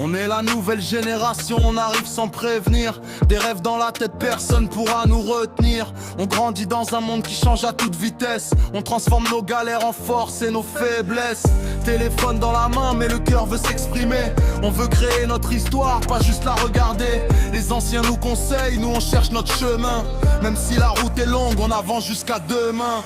On est la nouvelle génération, on arrive sans prévenir. Des rêves dans la tête, personne pourra nous retenir. On grandit dans un monde qui change à toute vitesse. On transforme nos galères en force et nos faiblesses. Téléphone dans la main, mais le cœur veut s'exprimer. On veut créer notre histoire, pas juste la regarder. Les anciens nous conseillent, nous on cherche notre chemin. Même si la route est longue, on avance jusqu'à demain.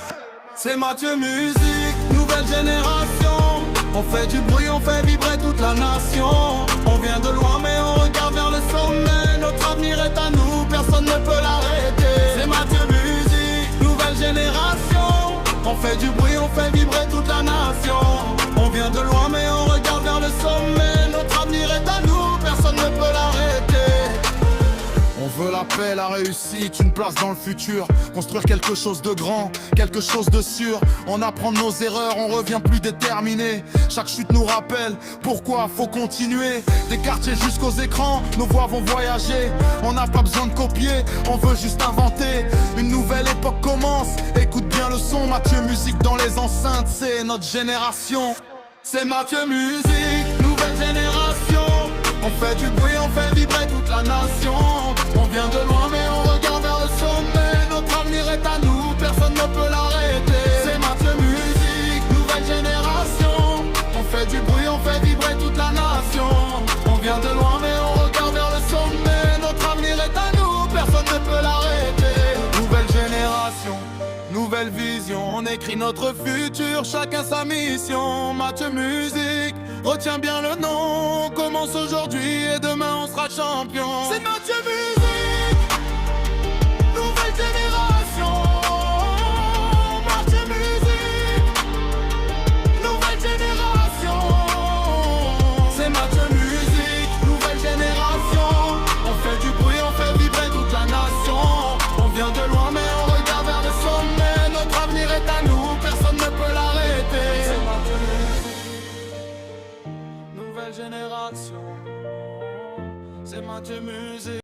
C'est Mathieu Musique, nouvelle génération. On fait du bruit, on fait vibrer toute la nation. On vient de loin mais on regarde vers le sommet. Notre avenir est à nous, personne ne peut l'arrêter. C'est Mathieu Musique, nouvelle génération. On fait du bruit, on fait vibrer toute la nation. On vient de loin mais on regarde vers le sommet. Notre avenir est à nous, personne ne peut l'arrêter. On veut la paix, la réussite, une place dans le futur. Construire quelque chose de grand, quelque chose de sûr. On apprend de nos erreurs, on revient plus déterminé. Chaque chute nous rappelle pourquoi faut continuer. Des quartiers jusqu'aux écrans, nos voix vont voyager. On n'a pas besoin de copier, on veut juste inventer. Une nouvelle époque commence, écoute bien le son. Mathieu Musique dans les enceintes, c'est notre génération. C'est Mathieu Musique, nouvelle génération. On fait du bruit, on fait vibrer toute la nation. On vient de loin mais on regarde vers le sommet. Notre avenir est à nous, personne ne peut l'arrêter. C'est Mathieu Musique, nouvelle génération. On fait du bruit, on fait vibrer toute la nation. On vient de loin mais on regarde vers le sommet. Notre avenir est à nous, personne ne peut l'arrêter. Nouvelle génération, nouvelle vision. On écrit notre futur, chacun sa mission. Mathieu Musique, retiens bien le nom. On commence aujourd'hui et demain on sera champion. C'est notre